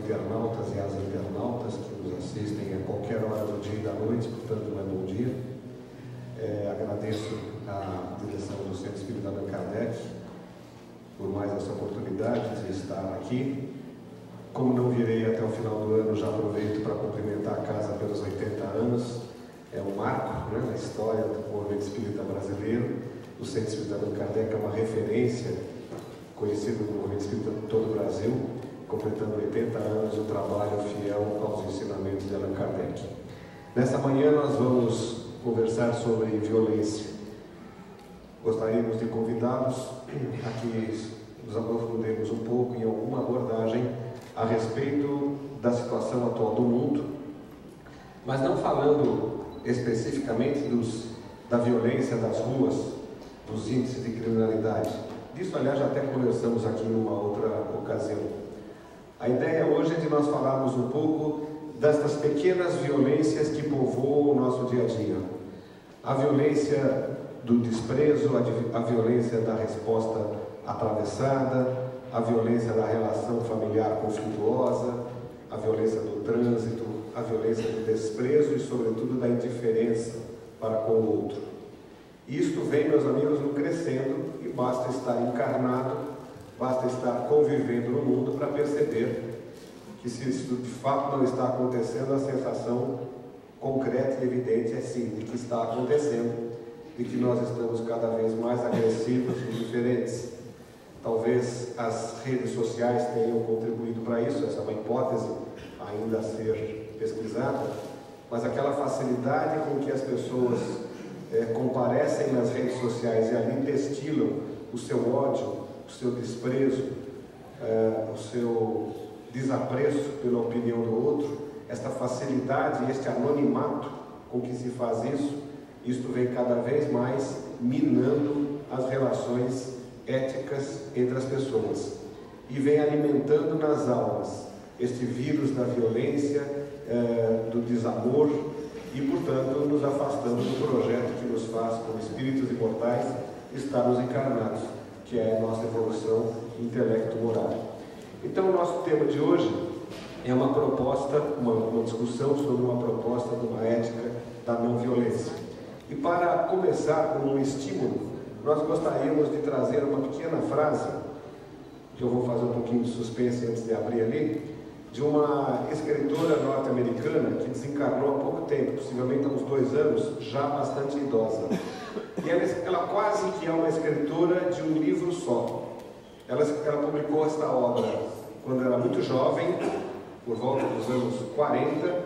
internautas e as internautas que nos assistem a qualquer hora do dia e da noite, portanto, não é bom dia. Agradeço à direção do Centro Espírita Allan Kardec por mais essa oportunidade de estar aqui. Como não virei até o final do ano, já aproveito para cumprimentar a casa pelos 80 anos. É um marco, né, na história do movimento espírita brasileiro. O Centro Espírita Allan Kardec é uma referência conhecido no movimento espírita de todo o Brasil, completando 80 anos o trabalho fiel aos ensinamentos de Allan Kardec. Nessa manhã nós vamos conversar sobre violência. Gostaríamos de convidá-los a que nos aprofundemos um pouco em alguma abordagem a respeito da situação atual do mundo, mas não falando especificamente da violência das ruas, dos índices de criminalidade. Disso, aliás, já até conversamos aqui em uma outra ocasião. A ideia hoje é de nós falarmos um pouco destas pequenas violências que povoam o nosso dia a dia. A violência do desprezo, a violência da resposta atravessada, a violência da relação familiar conflituosa, a violência do trânsito, a violência do desprezo e, sobretudo, da indiferença para com o outro. Isto vem, meus amigos, no crescendo e basta estar encarnado, basta estar convivendo no mundo para perceber que, se isso de fato não está acontecendo, a sensação concreta e evidente é sim, de que está acontecendo, de que nós estamos cada vez mais agressivos e diferentes. Talvez as redes sociais tenham contribuído para isso, essa é uma hipótese ainda a ser pesquisada, mas aquela facilidade com que as pessoas comparecem nas redes sociais e ali destilam o seu ódio, o seu desprezo, o seu desapreço pela opinião do outro, esta facilidade e este anonimato com que se faz isso, isto vem cada vez mais minando as relações éticas entre as pessoas e vem alimentando nas almas este vírus da violência, do desamor e, portanto, nos afastando do projeto que nos faz, como espíritos imortais, estarmos encarnados, que é a nossa evolução intelecto-moral. Então, o nosso tema de hoje é uma proposta, uma discussão sobre uma proposta de uma ética da não violência. E para começar com um estímulo, nós gostaríamos de trazer uma pequena frase, que eu vou fazer um pouquinho de suspense antes de abrir ali, de uma escritora norte-americana que desencarnou há pouco tempo, possivelmente há uns 2 anos, já bastante idosa. E ela quase que é uma escritora de um livro só. Ela publicou esta obra quando era muito jovem, por volta dos anos 40,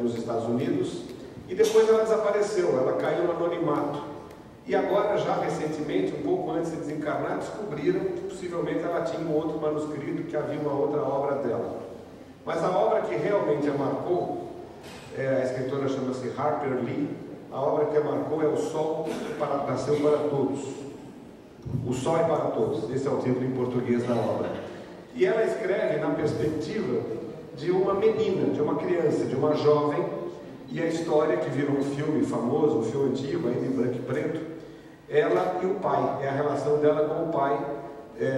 nos Estados Unidos, e depois ela desapareceu, ela caiu no anonimato. E agora, já recentemente, um pouco antes de desencarnar, descobriram que possivelmente ela tinha um outro manuscrito, que havia uma outra obra dela. Mas a obra que realmente a marcou, a escritora chama-se Harper Lee, a obra que a marcou é O Sol Nasceu para Todos. O Sol é para Todos, esse é o título em português da obra. E ela escreve na perspectiva de uma menina, de uma criança, de uma jovem, e a história que virou um filme famoso, um filme antigo, ainda em branco e preto, ela e o pai, é a relação dela com o pai,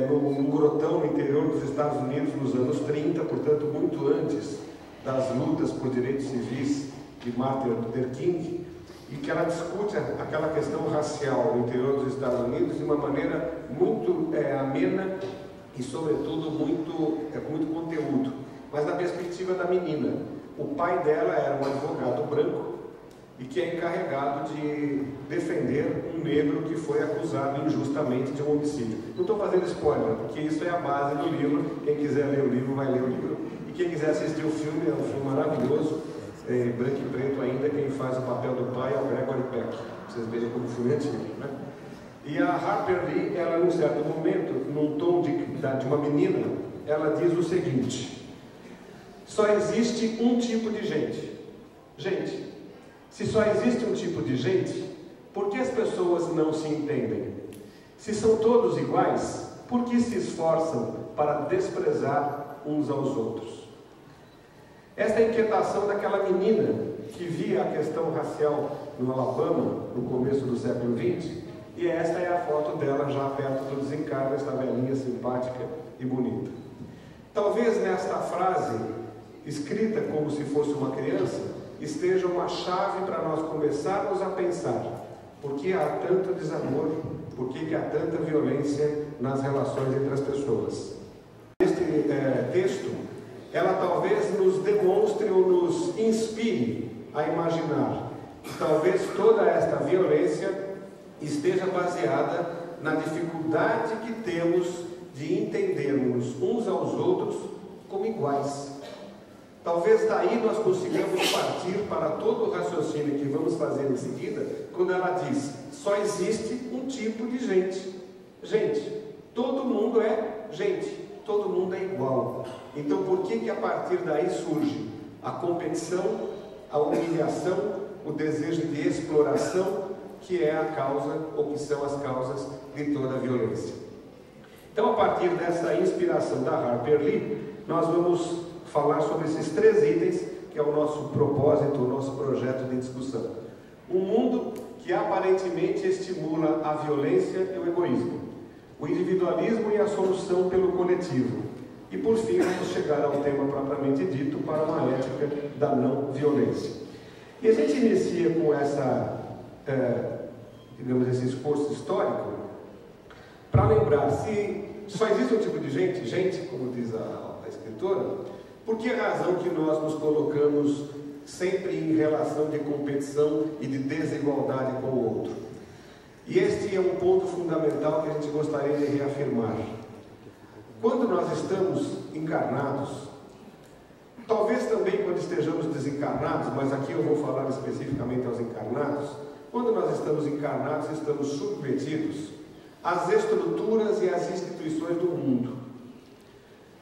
num grotão no interior dos Estados Unidos nos anos 30, portanto muito antes das lutas por direitos civis de Martin Luther King, e que ela discute aquela questão racial no interior dos Estados Unidos de uma maneira muito amena e, sobretudo, com muito conteúdo, mas na perspectiva da menina. O pai dela era um advogado branco e que é encarregado de defender um negro que foi acusado injustamente de um homicídio. Não estou fazendo spoiler, porque isso é a base do livro. Quem quiser ler o livro, vai ler o livro. E quem quiser assistir o filme, é um filme maravilhoso, branco e preto ainda. Quem faz o papel do pai é o Gregory Peck. Vocês verem como o filme é antigo, né? E a Harper Lee, ela, num certo momento, num tom de uma menina, ela diz o seguinte: só existe um tipo de gente. Gente, se só existe um tipo de gente, por que as pessoas não se entendem? Se são todos iguais, por que se esforçam para desprezar uns aos outros? Esta é a inquietação daquela menina que via a questão racial no Alabama, no começo do século XX, e esta é a foto dela já perto do desencarne, esta velhinha simpática e bonita. Talvez nesta frase, escrita como se fosse uma criança, esteja uma chave para nós começarmos a pensar: por que há tanto desamor? Por que há tanta violência nas relações entre as pessoas? Este texto, ela talvez nos demonstre ou nos inspire a imaginar que talvez toda esta violência esteja baseada na dificuldade que temos de entendermos uns aos outros como iguais. Talvez daí nós consigamos partir para todo o raciocínio que vamos fazer em seguida, quando ela diz: só existe um tipo de gente. Gente, todo mundo é gente, todo mundo é igual. Então por que a partir daí surge a competição, a humilhação, o desejo de exploração, que é a causa, ou que são as causas de toda a violência? Então, a partir dessa inspiração da Harper Lee, nós vamos falar sobre esses 3 itens, que é o nosso propósito, o nosso projeto de discussão. Um mundo que aparentemente estimula a violência e o egoísmo, o individualismo e a solução pelo coletivo. E por fim, vamos chegar ao tema propriamente dito, para uma ética da não violência. E a gente inicia com essa, digamos, esse esforço histórico, para lembrar, se só existe um tipo de gente, como diz a escritora, por que razão que nós nos colocamos sempre em relação de competição e de desigualdade com o outro? E este é um ponto fundamental que a gente gostaria de reafirmar. Quando nós estamos encarnados, talvez também quando estejamos desencarnados, mas aqui eu vou falar especificamente aos encarnados, quando nós estamos encarnados, estamos submetidos às estruturas e às instituições do mundo.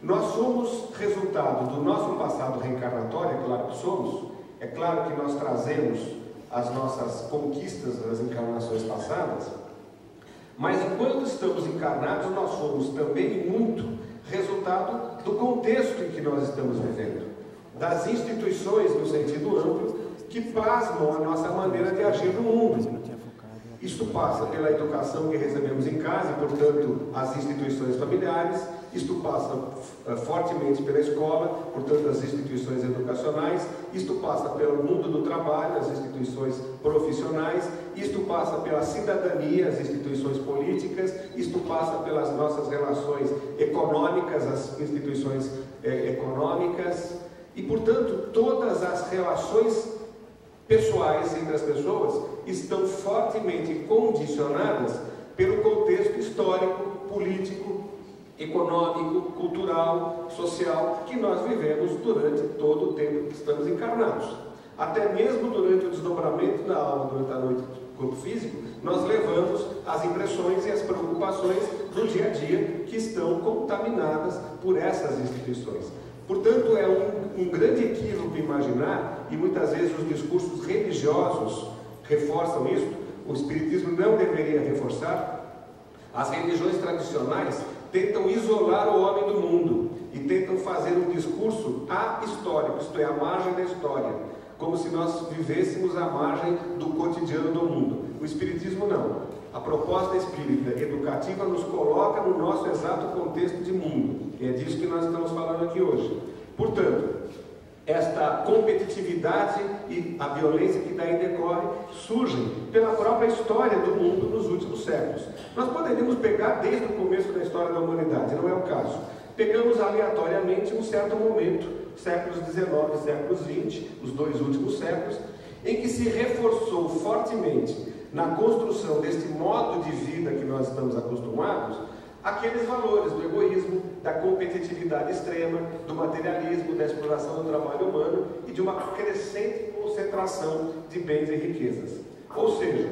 Nós somos resultado do nosso passado reencarnatório, é claro que somos, é claro que nós trazemos as nossas conquistas nas encarnações passadas, mas enquanto estamos encarnados, nós somos também muito resultado do contexto em que nós estamos vivendo, das instituições no sentido amplo que plasmam a nossa maneira de agir no mundo. Isto passa pela educação que recebemos em casa e, portanto, as instituições familiares. Isto passa fortemente pela escola, portanto, as instituições educacionais. Isto passa pelo mundo do trabalho, as instituições profissionais. Isto passa pela cidadania, as instituições políticas. Isto passa pelas nossas relações econômicas, as instituições econômicas. E, portanto, todas as relações pessoais entre as pessoas estão fortemente condicionadas pelo contexto histórico, político, econômico, cultural, social que nós vivemos durante todo o tempo que estamos encarnados. Até mesmo durante o desdobramento da alma, durante a noite do corpo físico, nós levamos as impressões e as preocupações do dia a dia que estão contaminadas por essas instituições. Portanto, é um grande equívoco imaginar, e muitas vezes os discursos religiosos reforçam isso, o Espiritismo não deveria reforçar. As religiões tradicionais tentam isolar o homem do mundo e tentam fazer um discurso ahistórico, isto é, à margem da história, como se nós vivêssemos à margem do cotidiano do mundo. O Espiritismo não. A proposta espírita educativa nos coloca no nosso exato contexto de mundo, e é disso que nós estamos falando aqui hoje. Portanto, esta competitividade e a violência que daí decorre surgem pela própria história do mundo nos últimos séculos. Nós poderíamos pegar desde o começo da história da humanidade, não é o caso. Pegamos aleatoriamente um certo momento, séculos XIX e séculos XX, os 2 últimos séculos, em que se reforçou fortemente na construção deste modo de vida que nós estamos acostumados, aqueles valores do egoísmo, da competitividade extrema, do materialismo, da exploração do trabalho humano e de uma crescente concentração de bens e riquezas. Ou seja,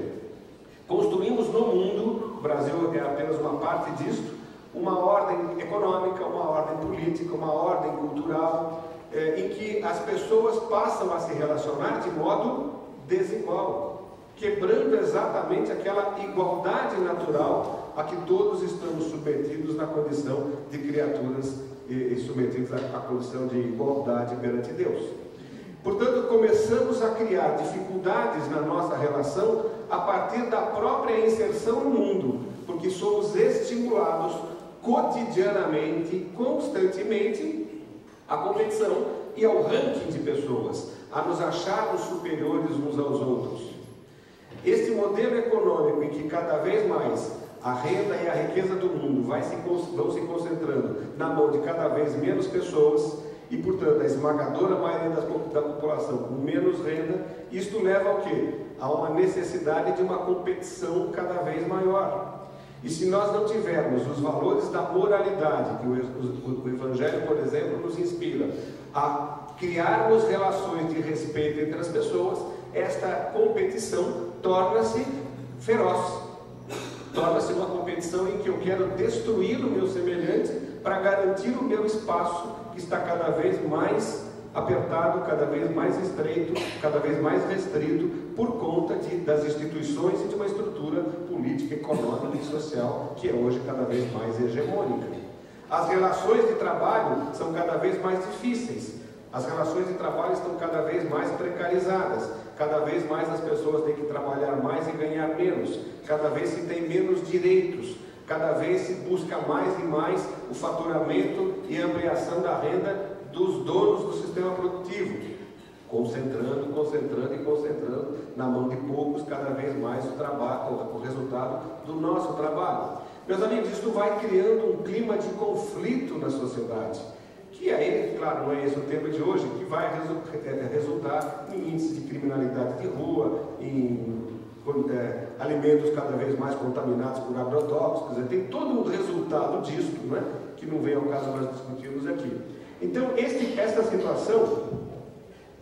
construímos no mundo, o Brasil é apenas uma parte disto, uma ordem econômica, uma ordem política, uma ordem cultural, em que as pessoas passam a se relacionar de modo desigual, quebrando exatamente aquela igualdade natural a que todos estamos submetidos na condição de criaturas e submetidos à condição de igualdade perante Deus. Portanto, começamos a criar dificuldades na nossa relação a partir da própria inserção no mundo, porque somos estimulados cotidianamente, constantemente, à competição e ao ranking de pessoas, a nos acharmos superiores uns aos outros. Este modelo econômico em que cada vez mais a renda e a riqueza do mundo vão se concentrando na mão de cada vez menos pessoas e, portanto, a esmagadora maioria da população com menos renda, isto leva ao quê? A uma necessidade de uma competição cada vez maior. E se nós não tivermos os valores da moralidade, que o Evangelho, por exemplo, nos inspira a criarmos relações de respeito entre as pessoas, esta competição torna-se feroz. Torna-se uma competição em que eu quero destruir o meu semelhante para garantir o meu espaço, que está cada vez mais apertado, cada vez mais estreito, cada vez mais restrito, por conta das instituições e de uma estrutura política, econômica e social que é hoje cada vez mais hegemônica. As relações de trabalho são cada vez mais difíceis. As relações de trabalho estão cada vez mais precarizadas, cada vez mais as pessoas têm que trabalhar mais e ganhar menos, cada vez se tem menos direitos, cada vez se busca mais e mais o faturamento e a ampliação da renda dos donos do sistema produtivo, concentrando na mão de poucos cada vez mais o trabalho, o resultado do nosso trabalho. Meus amigos, isso vai criando um clima de conflito na sociedade, que aí, claro, não é esse o tema de hoje, que vai resultar em índices de criminalidade de rua, em alimentos cada vez mais contaminados por agrotóxicos, tem todo um resultado disso, né, que não vem ao caso nós discutirmos aqui. Então, esta situação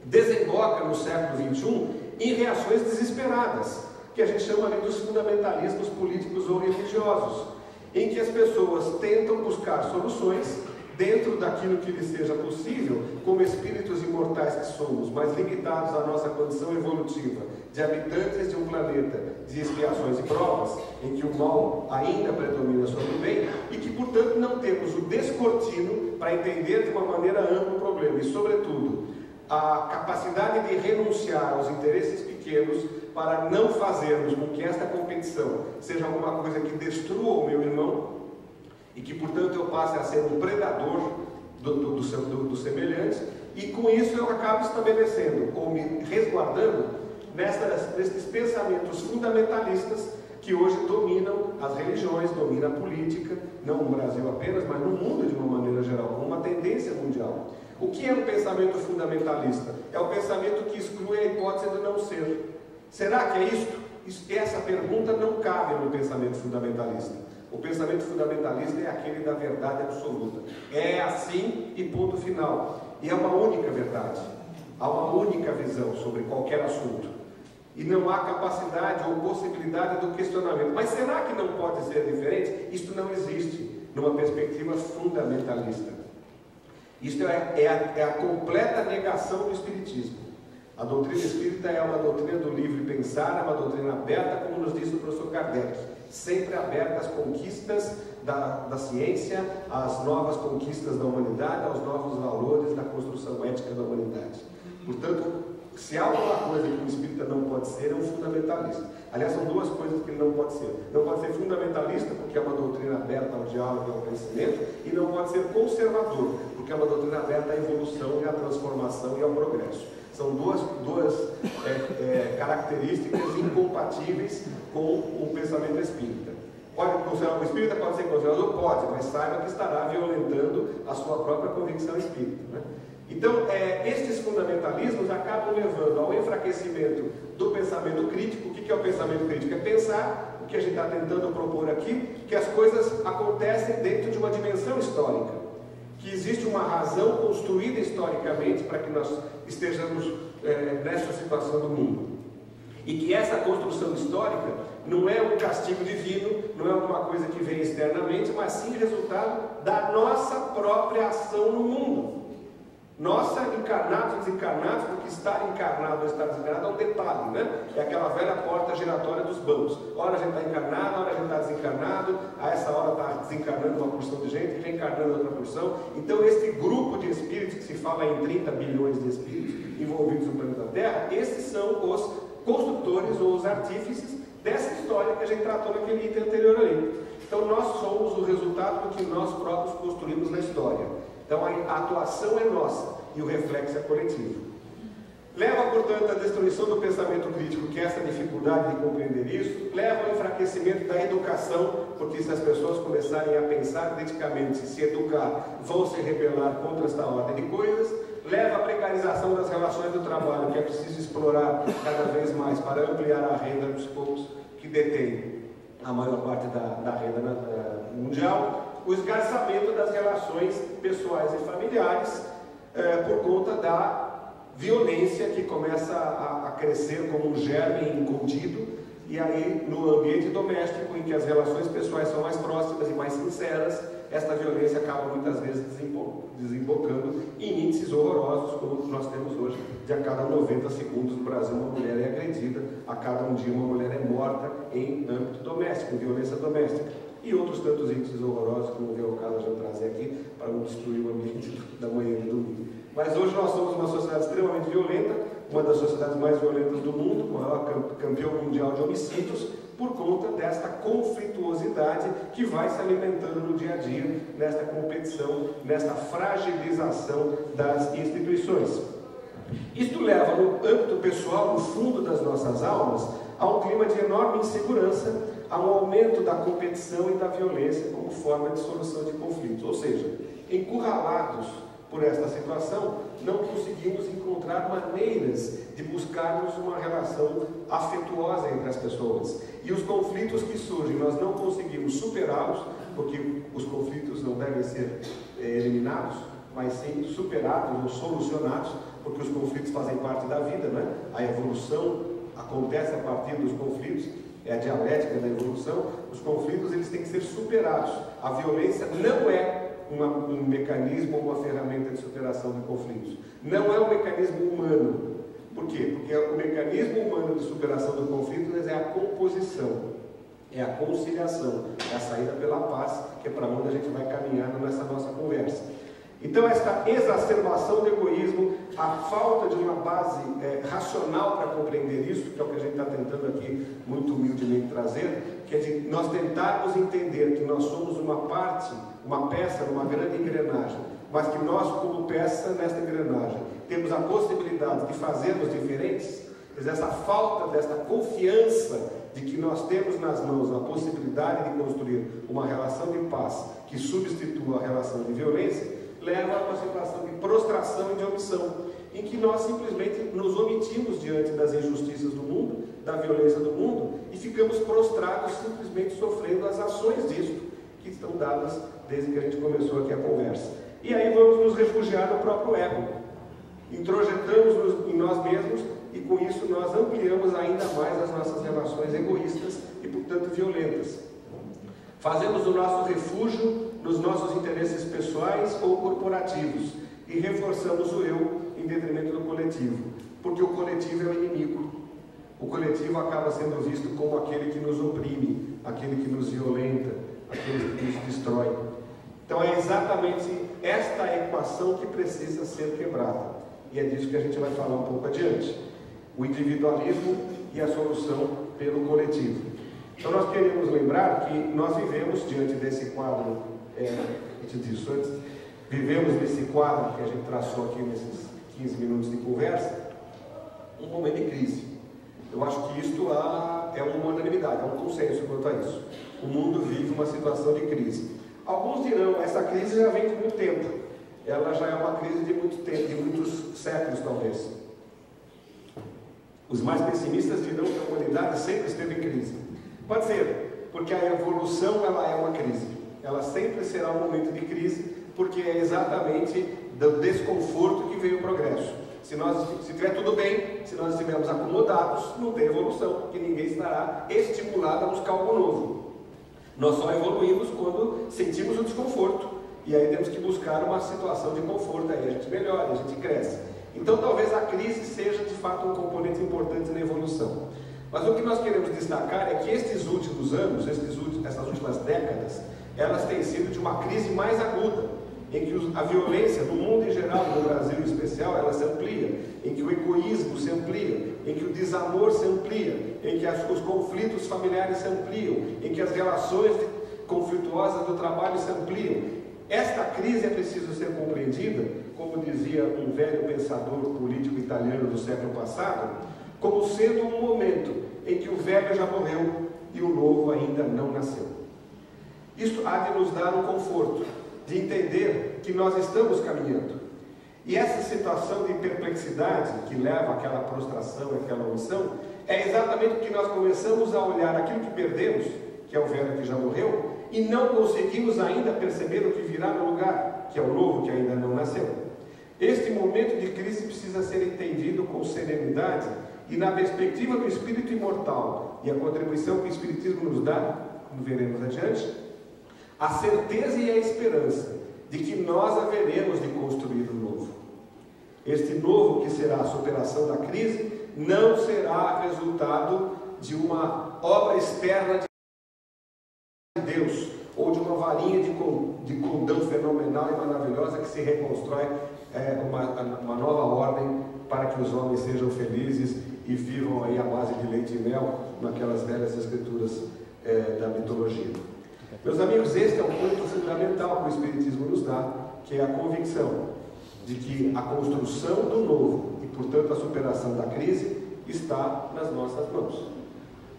desemboca no século XXI em reações desesperadas, que a gente chama ali dos fundamentalismos políticos ou religiosos, em que as pessoas tentam buscar soluções dentro daquilo que lhe seja possível, como espíritos imortais que somos, mas limitados à nossa condição evolutiva, de habitantes de um planeta de expiações e provas, em que o mal ainda predomina sobre o bem, e que, portanto, não temos o descortino para entender de uma maneira ampla o problema, e, sobretudo, a capacidade de renunciar aos interesses pequenos para não fazermos com que esta competição seja alguma coisa que destrua o meu irmão, e que, portanto, eu passe a ser um predador do semelhante, e com isso eu acabo estabelecendo, ou me resguardando, nesses pensamentos fundamentalistas que hoje dominam as religiões, dominam a política, não no Brasil apenas, mas no mundo de uma maneira geral, como uma tendência mundial. O que é um pensamento fundamentalista? É o pensamento que exclui a hipótese do não ser. Será que é isto? Essa pergunta não cabe no pensamento fundamentalista. O pensamento fundamentalista é aquele da verdade absoluta. É assim e ponto final. E é uma única verdade. Há uma única visão sobre qualquer assunto. E não há capacidade ou possibilidade do questionamento. Mas será que não pode ser diferente? Isto não existe numa perspectiva fundamentalista. Isto é a completa negação do espiritismo. A doutrina espírita é uma doutrina do livre pensar, é uma doutrina aberta, como nos disse o professor Kardec, sempre aberta às conquistas da ciência, às novas conquistas da humanidade, aos novos valores da construção ética da humanidade. Portanto, se há alguma coisa que um espírita não pode ser, é um fundamentalista. Aliás, são duas coisas que ele não pode ser. Não pode ser fundamentalista, porque é uma doutrina aberta ao diálogo e ao conhecimento, e não pode ser conservador, porque é uma doutrina aberta à evolução e à transformação e ao progresso. São duas características incompatíveis com o pensamento espírita. O espírita pode ser conservador? Pode, mas saiba que estará violentando a sua própria convicção espírita, né? Então, estes fundamentalismos acabam levando ao enfraquecimento do pensamento crítico. O que é o pensamento crítico? É pensar, o que a gente está tentando propor aqui, que as coisas acontecem dentro de uma dimensão histórica, que existe uma razão construída historicamente para que nós estejamos nessa situação do mundo. E que essa construção histórica não é um castigo divino, não é alguma coisa que vem externamente, mas sim resultado da nossa própria ação no mundo. Nossa, encarnados e desencarnados, porque estar encarnado ou estar desencarnado é um detalhe, né? É aquela velha porta giratória dos bancos. Ora a gente está encarnado, ora a gente está desencarnado, a essa hora está desencarnando uma porção de gente, reencarnando outra porção. Então esse grupo de espíritos, que se fala em 30 bilhões de espíritos envolvidos no planeta Terra, esses são os construtores ou os artífices dessa história que a gente tratou naquele item anterior ali. Então nós somos o resultado do que nós próprios construímos na história. Então a atuação é nossa e o reflexo é coletivo. Leva, portanto, à destruição do pensamento crítico, que é essa dificuldade de compreender isso, leva ao enfraquecimento da educação, porque se as pessoas começarem a pensar criticamente, se educar, vão se rebelar contra esta ordem de coisas, leva à precarização das relações do trabalho, que é preciso explorar cada vez mais para ampliar a renda dos poucos que detêm a maior parte da renda mundial, o esgarçamento das relações pessoais e familiares por conta da violência que começa a crescer como um germe escondido, e aí no ambiente doméstico, em que as relações pessoais são mais próximas e mais sinceras, esta violência acaba muitas vezes desembocando em índices horrorosos, como nós temos hoje, de a cada 90 segundos no Brasil uma mulher é agredida, a cada um dia uma mulher é morta em âmbito doméstico, em violência doméstica. E outros tantos índices horrorosos que não veio ao caso a gente trazer aqui para não destruir o ambiente da manhã e do domingo. Mas hoje nós somos uma sociedade extremamente violenta, uma das sociedades mais violentas do mundo, o maior campeão mundial de homicídios, por conta desta conflituosidade que vai se alimentando no dia a dia, nesta competição, nesta fragilização das instituições. Isto leva, no âmbito pessoal, no fundo das nossas almas, a um clima de enorme insegurança, a um aumento da competição e da violência como forma de solução de conflitos. Ou seja, encurralados por esta situação, não conseguimos encontrar maneiras de buscarmos uma relação afetuosa entre as pessoas. E os conflitos que surgem, nós não conseguimos superá-los, porque os conflitos não devem ser eliminados, mas sim superados ou solucionados, porque os conflitos fazem parte da vida, né? A evolução acontece a partir dos conflitos, é a dialética da evolução. Os conflitos eles têm que ser superados. A violência não é um mecanismo ou uma ferramenta de superação de conflitos. Não é um mecanismo humano. Por quê? Porque o mecanismo humano de superação do conflito é a composição, é a conciliação, é a saída pela paz, que é para onde a gente vai caminhando nessa nossa conversa. Então, esta exacerbação do egoísmo, a falta de uma base racional para compreender isso, que é o que a gente está tentando aqui muito humildemente trazer, que é de nós tentarmos entender que nós somos uma parte, uma peça numa grande engrenagem, mas que nós, como peça nesta engrenagem, temos a possibilidade de fazermos diferentes. Essa falta desta confiança de que nós temos nas mãos a possibilidade de construir uma relação de paz que substitua a relação de violência, leva a uma situação de prostração e de omissão, em que nós simplesmente nos omitimos diante das injustiças do mundo, da violência do mundo, e ficamos prostrados simplesmente sofrendo as ações disso, que estão dadas desde que a gente começou aqui a conversa. E aí vamos nos refugiar no próprio ego, introjetamos em nós mesmos, e com isso nós ampliamos ainda mais as nossas relações egoístas e, portanto, violentas. Fazemos o nosso refúgio nos nossos interesses pessoais ou corporativos e reforçamos o eu em detrimento do coletivo, porque o coletivo é o inimigo. O coletivo acaba sendo visto como aquele que nos oprime, aquele que nos violenta, aquele que nos destrói. Então é exatamente esta equação que precisa ser quebrada, e é disso que a gente vai falar um pouco adiante: o individualismo e a solução pelo coletivo. Então nós queremos lembrar que nós vivemos diante desse quadro, disso antes, vivemos nesse quadro que a gente traçou aqui nesses 15 minutos de conversa, um momento de crise. Eu acho que isto é uma unanimidade, é um consenso quanto a isso. O mundo vive uma situação de crise. Alguns dirão, essa crise já vem de muito tempo. Ela já é uma crise de muito tempo, de muitos séculos talvez. Os mais pessimistas dirão que a humanidade sempre esteve em crise. Pode ser, porque a evolução ela é uma crise. Ela sempre será um momento de crise, porque é exatamente do desconforto que veio o progresso. Se estiver tudo bem, se nós estivermos acomodados, não tem evolução, porque ninguém estará estimulado a buscar algo novo. Nós só evoluímos quando sentimos o desconforto, e aí temos que buscar uma situação de conforto, aí a gente melhora, a gente cresce. Então talvez a crise seja de fato um componente importante na evolução. Mas o que nós queremos destacar é que estes últimos anos, essas últimas décadas, elas têm sido de uma crise mais aguda, em que a violência no mundo em geral, no Brasil em especial, ela se amplia, em que o egoísmo se amplia, em que o desamor se amplia, em que os conflitos familiares se ampliam, em que as relações conflituosas do trabalho se ampliam. Esta crise é preciso ser compreendida, como dizia um velho pensador político italiano do século passado, como sendo um momento em que o velho já morreu e o novo ainda não nasceu. Isto há de nos dar um conforto, de entender que nós estamos caminhando. E essa situação de perplexidade que leva àquela prostração, àquela omissão, é exatamente porque nós começamos a olhar aquilo que perdemos, que é o velho que já morreu, e não conseguimos ainda perceber o que virá no lugar, que é o novo que ainda não nasceu. Este momento de crise precisa ser entendido com serenidade e na perspectiva do espírito imortal e a contribuição que o Espiritismo nos dá, como veremos adiante, a certeza e a esperança de que nós haveremos de construir o novo. Este novo, que será a superação da crise, não será resultado de uma obra externa de Deus, ou de uma varinha de condão fenomenal e maravilhosa que se reconstrói uma nova ordem para que os homens sejam felizes e vivam aí à base de leite e mel, naquelas velhas escrituras da mitologia. Meus amigos, este é um ponto fundamental que o Espiritismo nos dá, que é a convicção de que a construção do novo e, portanto, a superação da crise está nas nossas mãos.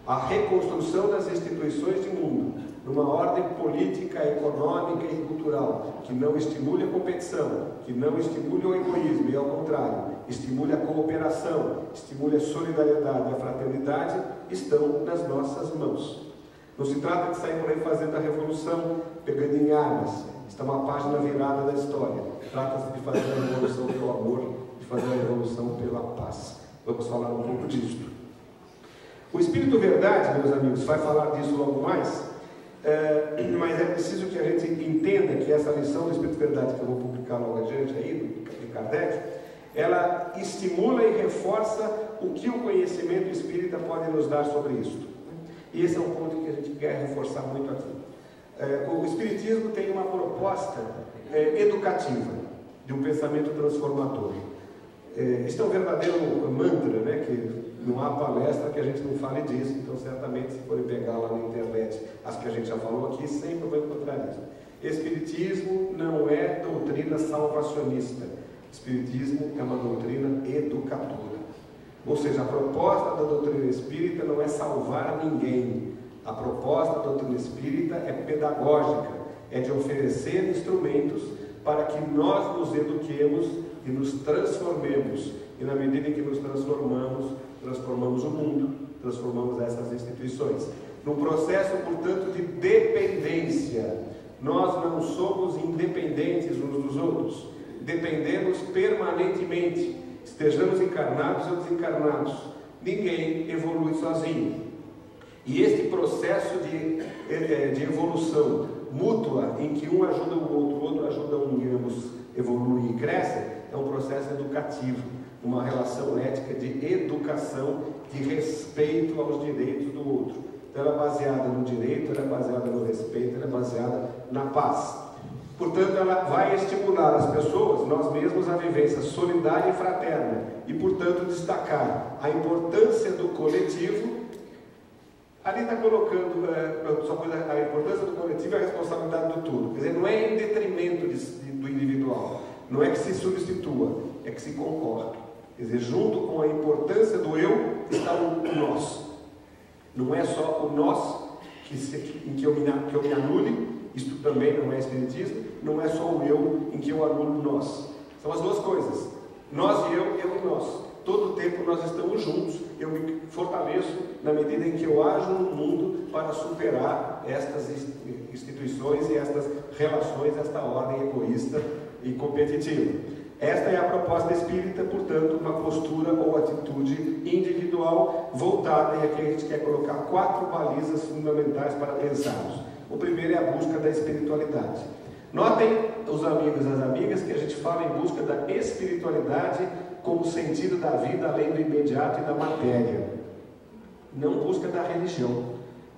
A reconstrução das instituições de mundo, numa ordem política, econômica e cultural, que não estimule a competição, que não estimule o egoísmo, e ao contrário, estimule a cooperação, estimule a solidariedade e a fraternidade, estão nas nossas mãos. Não se trata de sair por aí fazendo a revolução, pegando em armas. Está uma página virada da história. Trata-se de fazer a revolução pelo amor, de fazer a revolução pela paz. Vamos falar um pouco disso. O Espírito Verdade, meus amigos, vai falar disso logo mais, mas é preciso que a gente entenda que essa lição do Espírito Verdade, que eu vou publicar logo adiante aí, de Kardec, ela estimula e reforça o que o conhecimento espírita pode nos dar sobre isso. E esse é um ponto que a gente quer reforçar muito aqui. O Espiritismo tem uma proposta educativa, de um pensamento transformador. Isso é um verdadeiro mantra, né? Que não há palestra que a gente não fale disso, então certamente se forem pegar lá na internet as que a gente já falou aqui, sempre vai encontrar isso. Espiritismo não é doutrina salvacionista. Espiritismo é uma doutrina educadora. Ou seja, a proposta da doutrina espírita não é salvar ninguém. A proposta da doutrina espírita é pedagógica, é de oferecer instrumentos para que nós nos eduquemos e nos transformemos. E na medida em que nos transformamos o mundo, transformamos essas instituições. Num processo, portanto, de dependência. Nós não somos independentes uns dos outros. Dependemos permanentemente. Estejamos encarnados ou desencarnados, ninguém evolui sozinho. E este processo de evolução mútua, em que um ajuda o outro ajuda um, e ambos evoluem e crescem, é um processo educativo, uma relação ética de educação, de respeito aos direitos do outro. Então ela é baseada no direito, ela é baseada no respeito, ela é baseada na paz. Portanto, ela vai estimular as pessoas, nós mesmos, a vivência solidária e fraterna, e, portanto, destacar a importância do coletivo. Ali está colocando a importância do coletivo e a responsabilidade do todo. Quer dizer, não é em detrimento do individual, não é que se substitua, é que se concorda. Quer dizer, junto com a importância do eu está o nós. Não é só o nós em que eu me anule. Isto também não é espiritismo, não é só o eu em que eu anulo nós. São as duas coisas. Nós e eu e nós. Todo o tempo nós estamos juntos. Eu me fortaleço na medida em que eu ajo no mundo para superar estas instituições e estas relações, esta ordem egoísta e competitiva. Esta é a proposta espírita, portanto, uma postura ou atitude individual voltada, e aqui a gente quer colocar 4 balizas fundamentais para pensarmos. O primeiro é a busca da espiritualidade. Notem, os amigos e as amigas, que a gente fala em busca da espiritualidade como sentido da vida além do imediato e da matéria. Não busca da religião.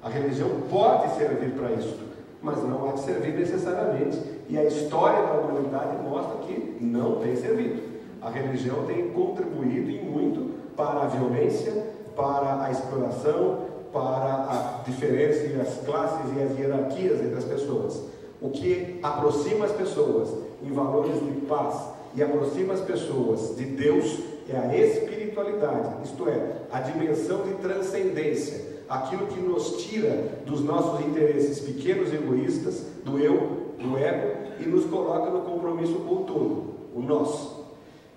A religião pode servir para isso, mas não há de servir necessariamente. E a história da humanidade mostra que não tem servido. A religião tem contribuído em muito para a violência, para a exploração, para a diferença e as classes e as hierarquias entre as pessoas. O que aproxima as pessoas em valores de paz e aproxima as pessoas de Deus é a espiritualidade, isto é, a dimensão de transcendência, aquilo que nos tira dos nossos interesses pequenos e egoístas, do eu, do ego, e nos coloca no compromisso com o todo, o nosso,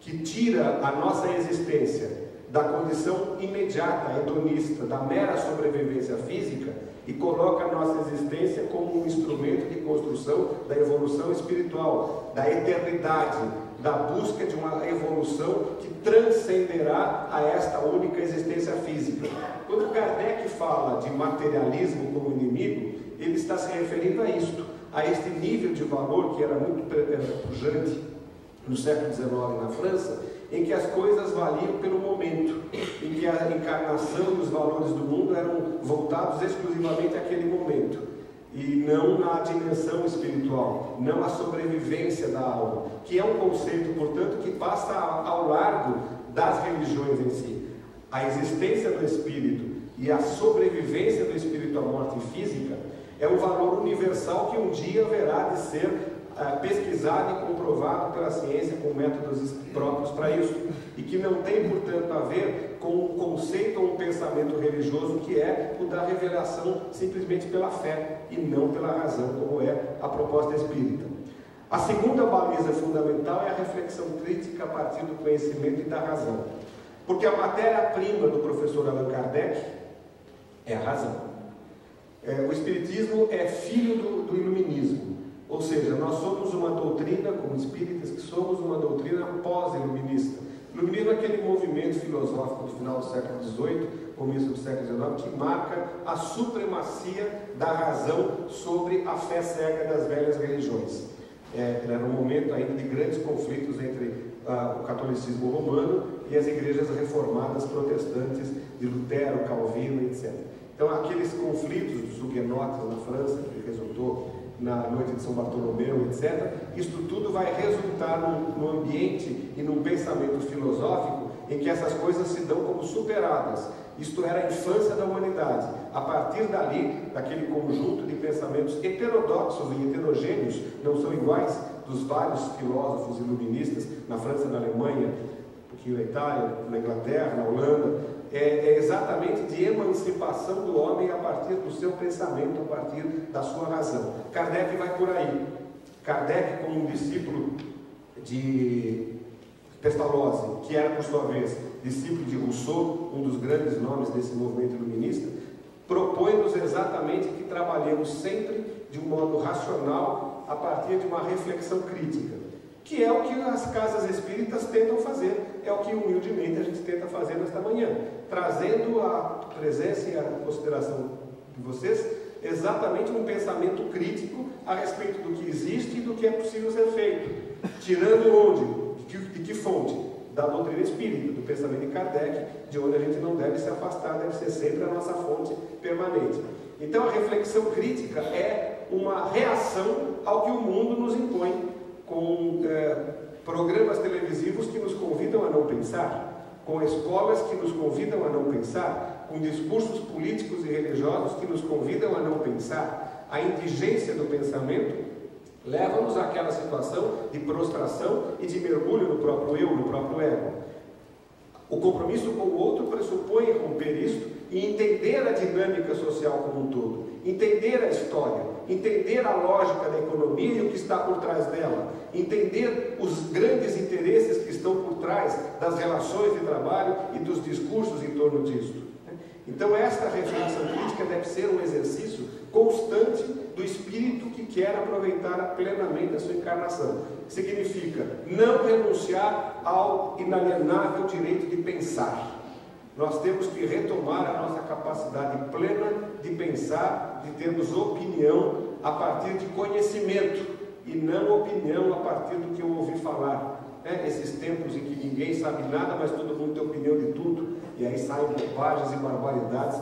que tira a nossa existência da condição imediata, hedonista, da mera sobrevivência física e coloca a nossa existência como um instrumento de construção da evolução espiritual, da eternidade, da busca de uma evolução que transcenderá a esta única existência física. Quando Kardec fala de materialismo como inimigo, ele está se referindo a isto, a este nível de valor que era muito pujante no século XIX na França, em que as coisas valiam pelo momento, em que a encarnação e os valores do mundo eram voltados exclusivamente àquele momento, e não na dimensão espiritual, não à sobrevivência da alma, que é um conceito, portanto, que passa ao largo das religiões em si. A existência do espírito e a sobrevivência do espírito à morte física é um valor universal que um dia haverá de ser pesquisado e comprovado pela ciência com métodos próprios para isso, e que não tem, portanto, a ver com um conceito ou um pensamento religioso que é o da revelação simplesmente pela fé e não pela razão, como é a proposta espírita. A segunda baliza fundamental é a reflexão crítica a partir do conhecimento e da razão, porque a matéria-prima do professor Allan Kardec é a razão. O Espiritismo é filho do Iluminismo. Ou seja, nós somos uma doutrina, como espíritas, que somos uma doutrina pós-iluminista. O iluminismo é aquele movimento filosófico do final do século XVIII, começo do século XIX, que marca a supremacia da razão sobre a fé cega das velhas religiões. Era um momento ainda de grandes conflitos entre o catolicismo romano e as igrejas reformadas protestantes de Lutero, Calvino, etc. Então, aqueles conflitos dos huguenotes na França, que resultou na noite de São Bartolomeu, etc., isto tudo vai resultar num ambiente e num pensamento filosófico em que essas coisas se dão como superadas. Isto era a infância da humanidade. A partir dali, daquele conjunto de pensamentos heterodoxos e heterogêneos, não são iguais, dos vários filósofos iluministas na França, na Alemanha, um pouquinho na Itália, na Inglaterra, na Holanda, é exatamente de emancipação do homem a partir do seu pensamento, a partir da sua razão. Kardec vai por aí. Kardec, como um discípulo de Pestalozzi, que era, por sua vez, discípulo de Rousseau, um dos grandes nomes desse movimento iluminista, propõe-nos exatamente que trabalhemos sempre de um modo racional, a partir de uma reflexão crítica, que é o que as casas espíritas tentam fazer, é o que humildemente a gente tenta fazer nesta manhã, trazendo a presença e a consideração de vocês exatamente um pensamento crítico a respeito do que existe e do que é possível ser feito, tirando onde, de que fonte? Da doutrina espírita, do pensamento de Kardec, de onde a gente não deve se afastar, deve ser sempre a nossa fonte permanente. Então a reflexão crítica é uma reação ao que o mundo nos impõe, com programas televisivos que nos convidam a não pensar, com escolas que nos convidam a não pensar, com discursos políticos e religiosos que nos convidam a não pensar. A indigência do pensamento leva-nos àquela situação de prostração e de mergulho no próprio eu, no próprio ego. O compromisso com o outro pressupõe romper isto e entender a dinâmica social como um todo, entender a história, entender a lógica da economia e o que está por trás dela, entender os grandes interesses que estão por trás das relações de trabalho e dos discursos em torno disto. Então esta reflexão crítica deve ser um exercício constante do espírito que quer aproveitar plenamente a sua encarnação. Significa não renunciar ao inalienável direito de pensar. Nós temos que retomar a nossa capacidade plena de pensar, de termos opinião a partir de conhecimento e não opinião a partir do que eu ouvi falar. Esses tempos em que ninguém sabe nada, mas todo mundo tem opinião de tudo, e aí saem bobagens e barbaridades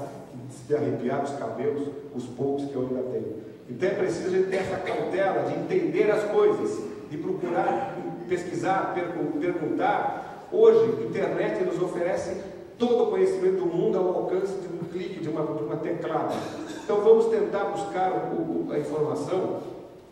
de arrepiar os cabelos, os poucos que eu ainda tenho. Então é preciso a gente ter essa cautela de entender as coisas, de procurar pesquisar, perguntar. Hoje, a internet nos oferece todo o conhecimento do mundo ao alcance de um clique, de uma teclada. Então vamos tentar buscar a informação,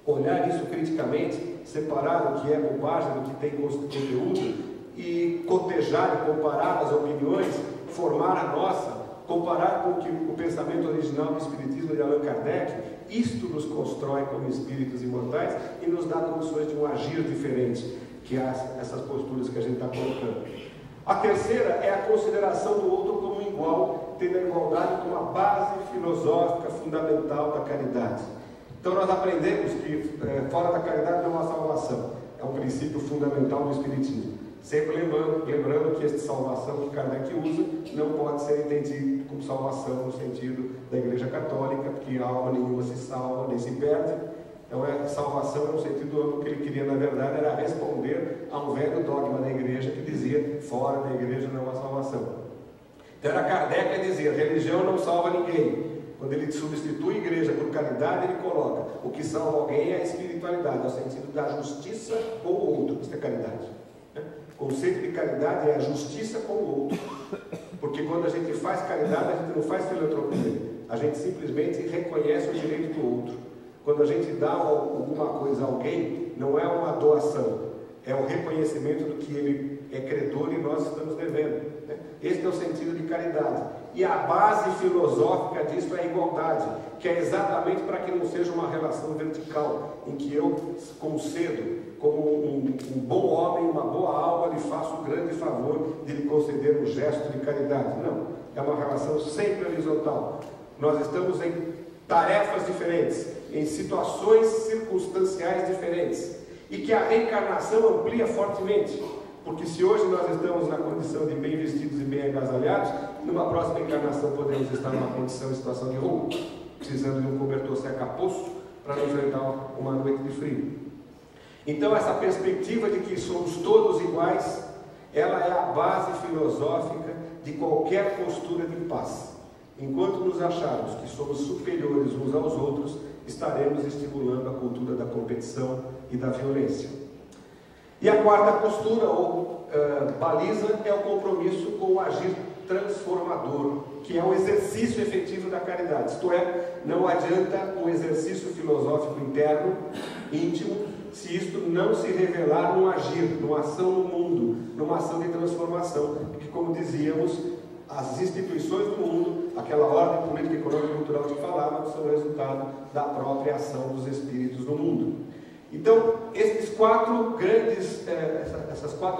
olhar isso criticamente, separar o que é bobagem do que tem conteúdo e cotejar e comparar as opiniões, formar a nossa, comparar com o pensamento original do Espiritismo de Allan Kardec. Isto nos constrói como espíritos imortais e nos dá condições de um agir diferente que essas posturas que a gente está colocando. A terceira é a consideração do outro como igual, tendo a igualdade como a base filosófica fundamental da caridade. Então nós aprendemos que fora da caridade não há salvação. É um princípio fundamental do Espiritismo. Sempre lembrando que esta salvação que Kardec usa não pode ser entendido como salvação no sentido da Igreja Católica, porque alma nenhuma se salva nem se perde. Então, salvação no sentido que ele queria, na verdade, era responder a um velho dogma da Igreja que dizia: fora da Igreja não há salvação. Então, era Kardec a dizer: religião não salva ninguém. Quando ele substitui a igreja por caridade, ele coloca: o que salva alguém é a espiritualidade, no sentido da justiça com o outro. Isso é caridade. O conceito de caridade é a justiça com o outro. Porque quando a gente faz caridade, a gente não faz filantropia. A gente simplesmente reconhece o direito do outro. Quando a gente dá alguma coisa a alguém, não é uma doação, é o reconhecimento do que ele é credor e nós estamos devendo. Este é o sentido de caridade. E a base filosófica disso é a igualdade, que é exatamente para que não seja uma relação vertical, em que eu concedo, como um bom homem, uma boa alma, lhe faço o grande favor de lhe conceder um gesto de caridade. Não, é uma relação sempre horizontal. Nós estamos em tarefas diferentes, em situações circunstanciais diferentes, e que a reencarnação amplia fortemente, porque se hoje nós estamos na condição de bem vestidos e bem agasalhados, numa próxima encarnação podemos estar numa condição, situação de roubo, precisando de um cobertor seca-poço para não enfrentar uma noite de frio. Então essa perspectiva de que somos todos iguais, ela é a base filosófica de qualquer postura de paz. Enquanto nos acharmos que somos superiores uns aos outros, estaremos estimulando a cultura da competição e da violência. E a quarta postura, ou baliza, é o compromisso com o agir transformador, que é o exercício efetivo da caridade. Isto é, não adianta um exercício filosófico interno, íntimo, se isto não se revelar num agir, numa ação no mundo, numa ação de transformação. Porque, como dizíamos, as instituições do mundo, aquela ordem política, econômica e cultural que falava, são resultado da própria ação dos espíritos no mundo. Então, essas quatro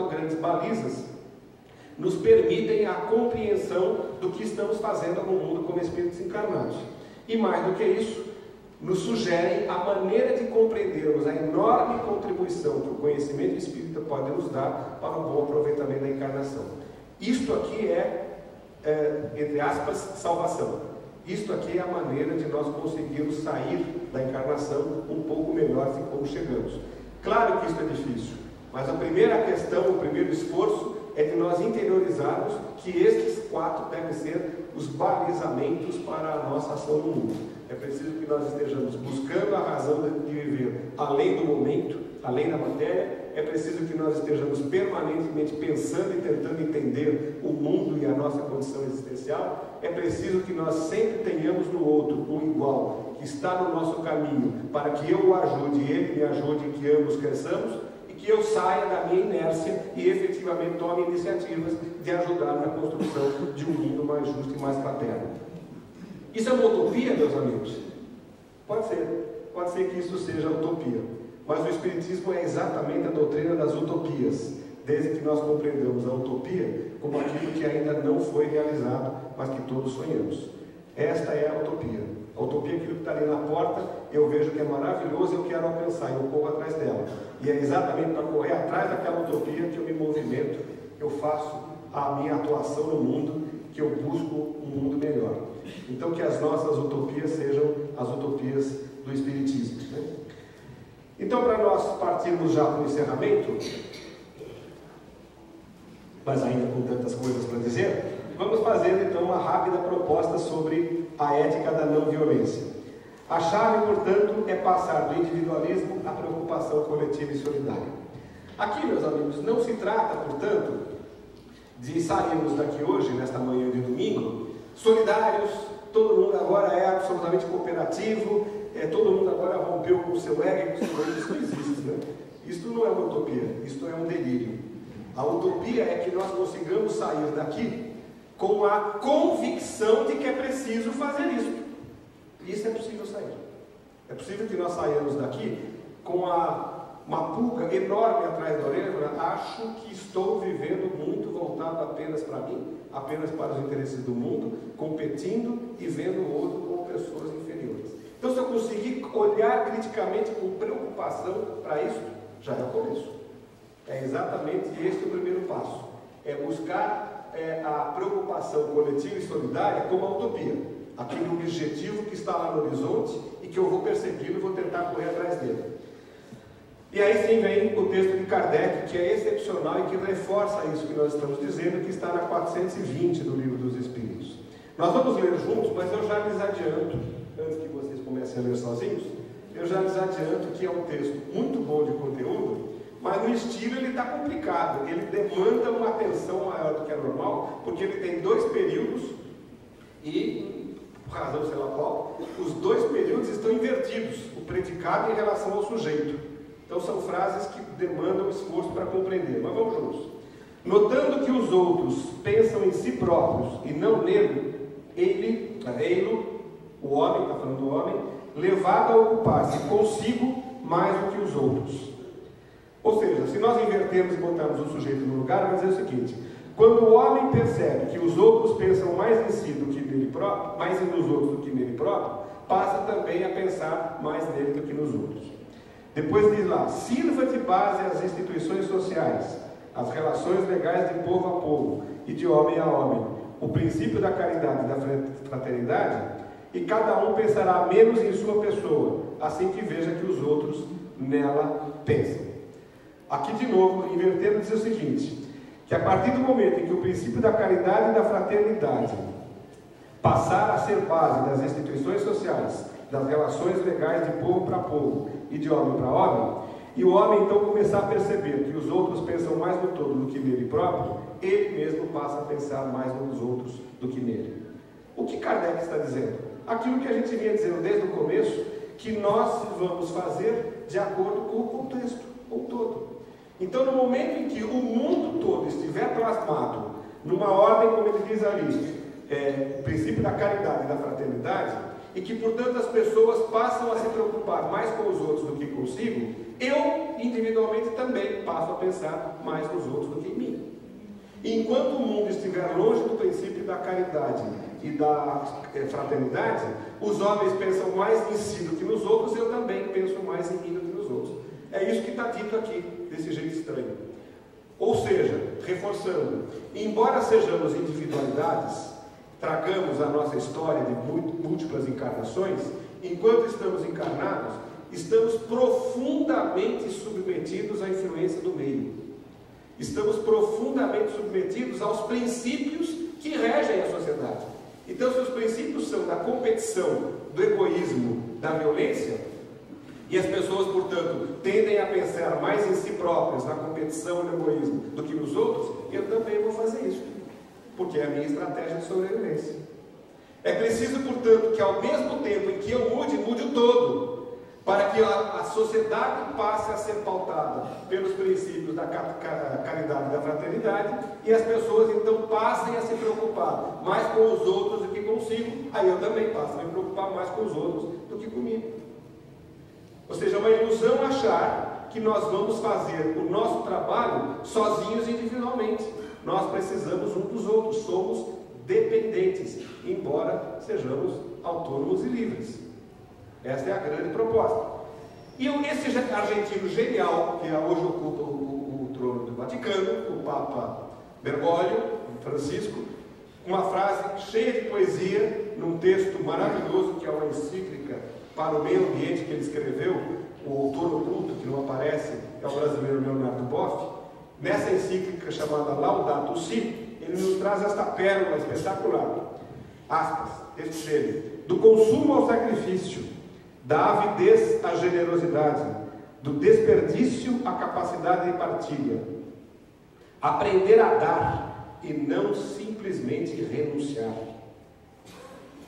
grandes balizas nos permitem a compreensão do que estamos fazendo no mundo como espíritos encarnados. E mais do que isso, nos sugerem a maneira de compreendermos a enorme contribuição que o conhecimento espírita pode nos dar para o bom aproveitamento da encarnação. Isto aqui entre aspas, salvação. Isto aqui é a maneira de nós conseguirmos sair da encarnação um pouco melhor de como chegamos. Claro que isso é difícil, mas a primeira questão, o primeiro esforço é de nós interiorizarmos que estes quatro devem ser os balizamentos para a nossa ação no mundo. É preciso que nós estejamos buscando a razão de viver além do momento, além da matéria. É preciso que nós estejamos permanentemente pensando e tentando entender o mundo e a nossa condição existencial. É preciso que nós sempre tenhamos no outro um igual, que está no nosso caminho, para que eu o ajude e ele me ajude e que ambos cresçamos, e que eu saia da minha inércia e efetivamente tome iniciativas de ajudar na construção de um mundo mais justo e mais fraterno. Isso é uma utopia, meus amigos? Pode ser que isso seja utopia. Mas o Espiritismo é exatamente a doutrina das utopias, desde que nós compreendamos a utopia como aquilo que ainda não foi realizado, mas que todos sonhamos. Esta é a utopia. A utopia é aquilo que está ali na porta, eu vejo que é maravilhoso e eu quero alcançar, eu corro atrás dela. E é exatamente para correr atrás daquela utopia que eu me movimento, que eu faço a minha atuação no mundo, que eu busco um mundo melhor. Então que as nossas utopias sejam as utopias do Espiritismo, né? Então, para nós partirmos já para o encerramento, mas ainda com tantas coisas para dizer, vamos fazer então uma rápida proposta sobre a ética da não violência. A chave, portanto, é passar do individualismo à preocupação coletiva e solidária. Aqui, meus amigos, não se trata, portanto, de sairmos daqui hoje, nesta manhã de domingo, solidários, todo mundo agora é absolutamente cooperativo, todo mundo agora rompeu com o seu ego, isso não existe, né? Isso não é uma utopia, isso é um delírio. A utopia é que nós consigamos sair daqui com a convicção de que é preciso fazer isso. Isso é possível sair. É possível que nós saímos daqui com uma pulga enorme atrás da orelha, acho que estou vivendo muito voltado apenas para mim, apenas para os interesses do mundo, competindo e vendo o outro como pessoas inferiores. Então, se eu conseguir olhar criticamente com preocupação para isso, já é o começo. É exatamente este o primeiro passo. É buscar a preocupação coletiva e solidária como a utopia. Aquele objetivo que está lá no horizonte e que eu vou persegui-lo e vou tentar correr atrás dele. E aí sim vem o texto de Kardec, que é excepcional e que reforça isso que nós estamos dizendo, que está na 420 do Livro dos Espíritos. Nós vamos ler juntos, mas eu já lhes adianto, antes que vocês comecem a ler sozinhos, eu já lhes adianto que é um texto muito bom de conteúdo, mas no estilo ele está complicado, ele demanda uma atenção maior do que é normal, porque ele tem 2 períodos e, por razão sei lá qual, os 2 períodos estão invertidos, o predicado em relação ao sujeito. Então são frases que demandam esforço para compreender, mas vamos juntos. Notando que os outros pensam em si próprios e não nele, o homem, está falando do homem, levado a ocupar-se consigo mais do que os outros. Ou seja, se nós invertermos e botarmos o sujeito no lugar, vai dizer o seguinte: quando o homem percebe que os outros pensam mais em si do que nele próprio, mais nos outros do que nele próprio, passa também a pensar mais nele do que nos outros. Depois diz lá: sirva de base às instituições sociais, as relações legais de povo a povo e de homem a homem, o princípio da caridade e da fraternidade, e cada um pensará menos em sua pessoa, assim que veja que os outros nela pensam. Aqui de novo, invertendo, diz o seguinte: que a partir do momento em que o princípio da caridade e da fraternidade passar a ser base das instituições sociais, das relações legais de povo para povo e de homem para homem, e o homem então começar a perceber que os outros pensam mais no todo do que nele próprio, ele mesmo passa a pensar mais nos outros do que nele. O que Kardec está dizendo? Aquilo que a gente vinha dizendo desde o começo, que nós vamos fazer de acordo com o contexto, com o todo. Então, no momento em que o mundo todo estiver plasmado numa ordem, como ele diz ali, o princípio da caridade e da fraternidade, e que, portanto, as pessoas passam a se preocupar mais com os outros do que consigo, eu, individualmente, também passo a pensar mais nos outros do que em mim. E enquanto o mundo estiver longe do princípio da caridade e da fraternidade, os homens pensam mais em si do que nos outros, eu também penso mais em mim do que nos outros. É isso que está dito aqui, desse jeito estranho. Ou seja, reforçando, embora sejamos individualidades, tragamos a nossa história de múltiplas encarnações, enquanto estamos encarnados, estamos profundamente submetidos à influência do meio. Estamos profundamente submetidos aos princípios que regem a sociedade. Então, se os princípios são da competição, do egoísmo, da violência, e as pessoas, portanto, tendem a pensar mais em si próprias, na competição e no egoísmo, do que nos outros, eu também vou fazer isso, porque é a minha estratégia de sobrevivência. É preciso, portanto, que ao mesmo tempo em que eu mude o todo, para que a sociedade passe a ser pautada pelos princípios da caridade e da fraternidade, e as pessoas então passem a se preocupar mais com os outros do que consigo, aí eu também passo a me preocupar mais com os outros do que comigo. Ou seja, é uma ilusão achar que nós vamos fazer o nosso trabalho sozinhos individualmente. Nós precisamos uns dos outros, somos dependentes, embora sejamos autônomos e livres. Esta é a grande proposta. E esse argentino genial, que hoje ocupa o trono do Vaticano, o Papa Bergoglio, Francisco, uma frase cheia de poesia, num texto maravilhoso, que é uma encíclica para o meio ambiente que ele escreveu, o autor oculto, que não aparece, é o brasileiro Leonardo Boff. Nessa encíclica chamada Laudato Si, ele nos traz esta pérola espetacular. Aspas, texto dele: do consumo ao sacrifício, da avidez à generosidade, do desperdício à capacidade de partilha. Aprender a dar e não simplesmente renunciar.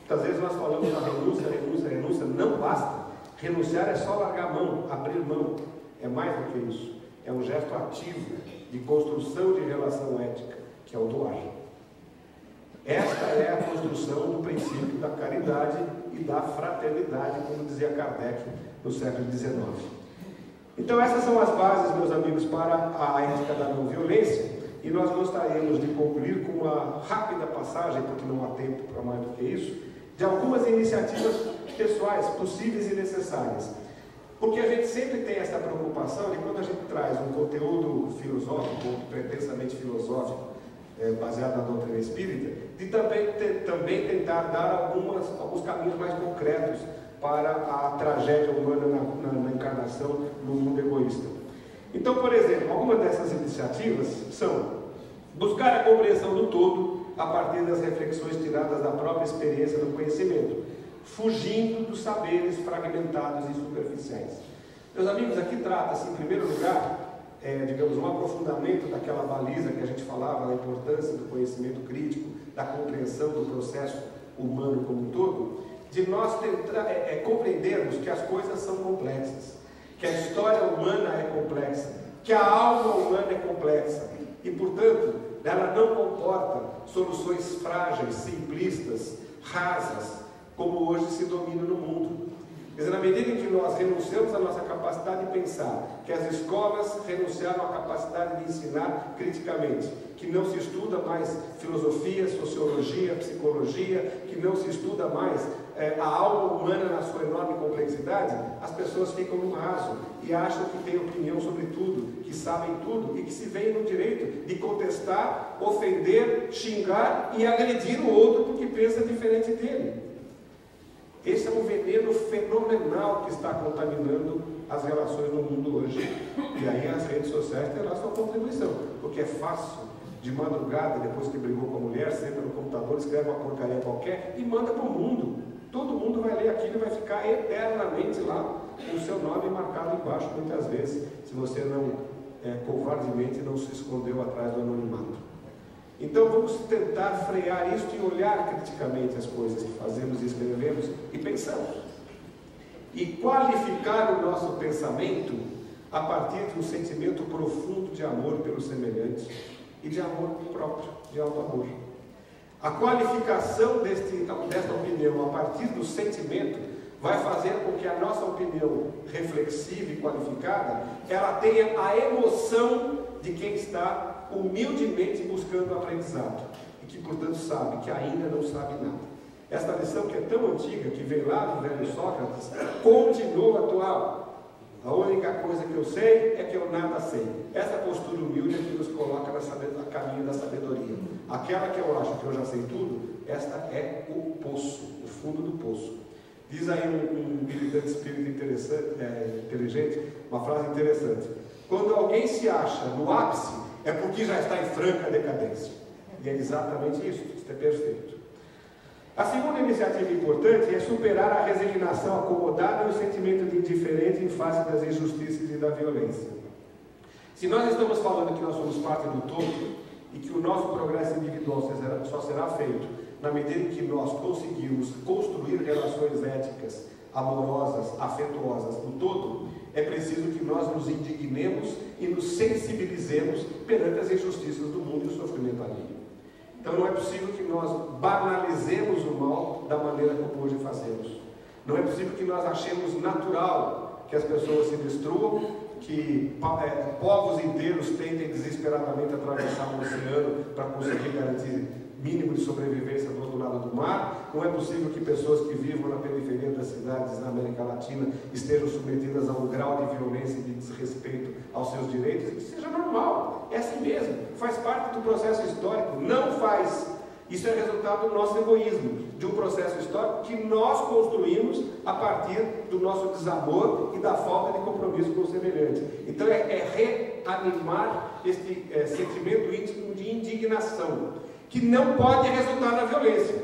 Muitas vezes nós falamos da renúncia, não basta. Renunciar é só largar a mão, abrir mão. É mais do que isso. É um gesto ativo de construção de relação ética, que é o doar. Esta é a construção do princípio da caridade e da fraternidade, como dizia Kardec no século XIX. Então essas são as bases, meus amigos, para a ética da não violência, e nós gostaríamos de concluir com uma rápida passagem, porque não há tempo para mais do que isso, de algumas iniciativas pessoais possíveis e necessárias. Porque a gente sempre tem essa preocupação de, quando a gente traz um conteúdo filosófico, ou pretensamente filosófico, baseado na doutrina espírita, de também tentar dar alguns caminhos mais concretos para a tragédia humana na encarnação no mundo egoísta. Então, por exemplo, algumas dessas iniciativas são buscar a compreensão do todo a partir das reflexões tiradas da própria experiência do conhecimento, fugindo dos saberes fragmentados e superficiais. Meus amigos, aqui trata-se, em primeiro lugar, digamos, um aprofundamento daquela baliza que a gente falava, da importância do conhecimento crítico, da compreensão do processo humano como um todo, de nós compreendermos que as coisas são complexas, que a história humana é complexa, que a alma humana é complexa, e, portanto, ela não comporta soluções frágeis, simplistas, rasas, como hoje se domina no mundo. Quer dizer, na medida em que nós renunciamos à nossa capacidade de pensar, que as escolas renunciaram à capacidade de ensinar criticamente, que não se estuda mais filosofia, sociologia, psicologia, que não se estuda mais a alma humana na sua enorme complexidade, as pessoas ficam no raso e acham que têm opinião sobre tudo, que sabem tudo e que se veem no direito de contestar, ofender, xingar e agredir o outro porque pensa diferente dele. Esse é um veneno fenomenal que está contaminando as relações no mundo hoje. E aí as redes sociais terão a sua contribuição, porque é fácil, de madrugada, depois que brigou com a mulher, senta no computador, escreve uma porcaria qualquer e manda para o mundo. Todo mundo vai ler aquilo e vai ficar eternamente lá, com o seu nome marcado embaixo, muitas vezes, se você não, covardemente, não se escondeu atrás do anonimato. Então vamos tentar frear isso e olhar criticamente as coisas que fazemos e escrevemos e pensamos. E qualificar o nosso pensamento a partir de um sentimento profundo de amor pelo semelhante e de amor próprio, de auto-amor. A qualificação desta opinião a partir do sentimento vai fazer com que a nossa opinião reflexiva e qualificada, ela tenha a emoção de quem está humildemente buscando o aprendizado e que, portanto, sabe que ainda não sabe nada. Esta lição, que é tão antiga, que veio lá do velho Sócrates, continua atual. A única coisa que eu sei é que eu nada sei. Essa postura humilde é que nos coloca a caminho da sabedoria. Aquela que eu acho que eu já sei tudo, esta é o poço, o fundo do poço. Diz aí um militante espírita inteligente, uma frase interessante: quando alguém se acha no ápice, é porque já está em franca decadência. E é exatamente isso é perfeito. A segunda iniciativa importante é superar a resignação acomodada e o sentimento de indiferença em face das injustiças e da violência. Se nós estamos falando que nós somos parte do todo e que o nosso progresso individual só será feito na medida em que nós conseguirmos construir relações éticas, amorosas, afetuosas no todo, é preciso que nós nos indignemos e nos sensibilizemos perante as injustiças do mundo e o sofrimento alheio. Então não é possível que nós banalizemos o mal da maneira como hoje fazemos. Não é possível que nós achemos natural que as pessoas se destruam, que povos inteiros tentem desesperadamente atravessar um oceano para conseguir garantir mínimo de sobrevivência do outro lado do mar. Não é possível que pessoas que vivam na periferia das cidades na América Latina estejam submetidas a um grau de violência e de desrespeito aos seus direitos. Isso seja normal, é assim mesmo, faz parte do processo histórico. Não faz. Isso é resultado do nosso egoísmo, de um processo histórico que nós construímos a partir do nosso desamor e da falta de compromisso com o semelhante. Então é reanimar este sentimento íntimo de indignação, que não pode resultar na violência.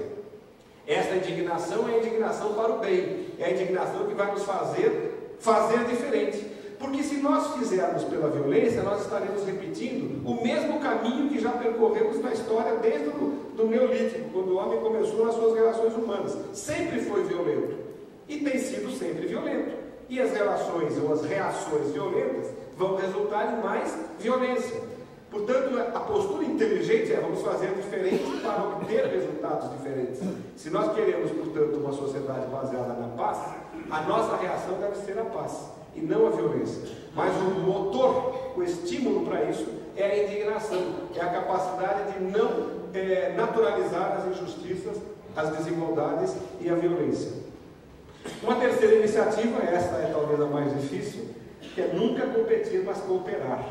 Essa indignação é a indignação para o bem, é a indignação que vai nos fazer diferente. Porque se nós fizermos pela violência, nós estaremos repetindo o mesmo caminho que já percorremos na história desde o Neolítico, quando o homem começou nas suas relações humanas. Sempre foi violento e tem sido sempre violento. E as relações ou as reações violentas vão resultar em mais violência. Portanto, a postura inteligente é: vamos fazer diferente para obter resultados diferentes. Se nós queremos, portanto, uma sociedade baseada na paz, a nossa reação deve ser a paz e não a violência. Mas o motor, o estímulo para isso é a indignação, é a capacidade de não naturalizar as injustiças, as desigualdades e a violência. Uma terceira iniciativa, esta é talvez a mais difícil, que é nunca competir, mas cooperar.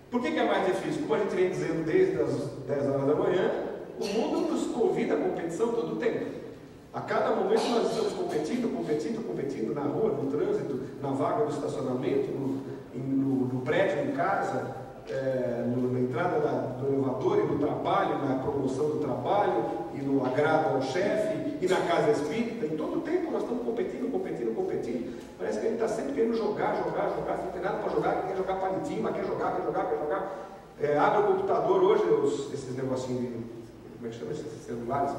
Por que é mais difícil? Como a gente vem dizendo desde as 10 horas da manhã, o mundo nos convida à competição todo o tempo. A cada momento nós estamos competindo na rua, no trânsito, na vaga do estacionamento, no prédio em casa, na entrada do elevador e no trabalho, na promoção do trabalho, e no agrado ao chefe, e na casa espírita. Em todo o tempo nós estamos competindo. Parece que a gente está sempre querendo jogar, não tem nada para jogar, quer jogar palitinho, mas quer jogar. Abre o computador hoje, esses negocinhos, como é que chama esses celulares?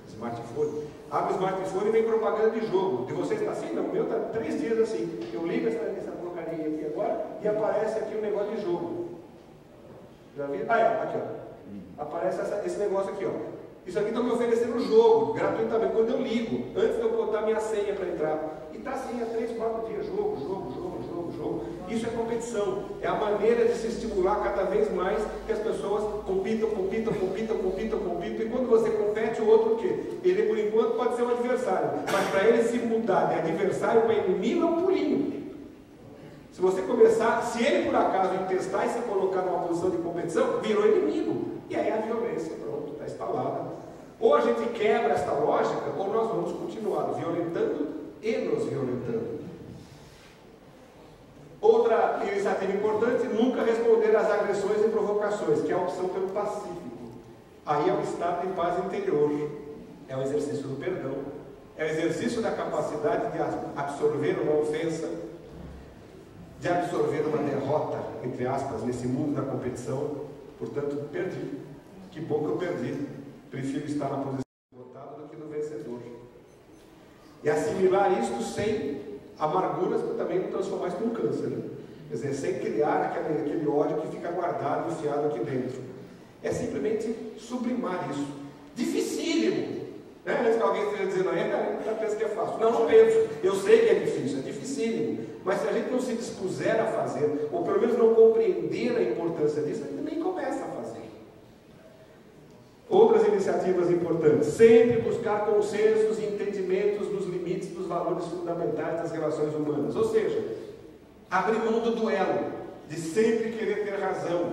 Smartphone. Abre o smartphone e vem propaganda de jogo. De vocês está assim? Não, o meu está 3 dias assim. Eu ligo essa porcaria aqui agora e aparece aqui um negócio de jogo. Já viu? Aqui, ó. Aparece esse negócio aqui, ó. Isso aqui está me oferecendo um jogo, gratuitamente, quando eu ligo, antes de eu botar minha senha para entrar. E está assim há 3, 4 dias, jogo. Isso é competição, é a maneira de se estimular cada vez mais que as pessoas compitam, e quando você compete, o outro o quê? Ele, por enquanto, pode ser um adversário, mas para ele se mudar de adversário para inimigo é um pulinho. Se você começar, se ele por acaso testar e se colocar numa posição de competição, virou inimigo, e aí a violência, pronto, está instalada. Ou a gente quebra esta lógica, ou nós vamos continuar violentando e nos violentando. Outra iniciativa importante: nunca responder às agressões e provocações, que é a opção pelo pacífico. Aí é o estado de paz interior, é o exercício do perdão, é o exercício da capacidade de absorver uma ofensa, de absorver uma derrota, entre aspas, nesse mundo da competição. Portanto, perdi. Que bom que eu perdi. Prefiro estar na posição do derrotado do que do vencedor. E assimilar isto sem amarguras, mas também não transformar isso num câncer, né? Quer dizer, sem criar aquele ódio que fica guardado, enfiado aqui dentro. É simplesmente sublimar isso. Dificílimo, né? Antes que alguém esteja dizendo aí, já pensa que é fácil. Não penso. Eu sei que é difícil, é dificílimo. Mas se a gente não se dispuser a fazer, ou pelo menos não compreender a importância disso, a gente nem começa a fazer. Outras iniciativas importantes: sempre buscar consensos e entendimentos dos limites dos valores fundamentais das relações humanas. Ou seja, abrir mão do duelo, de sempre querer ter razão,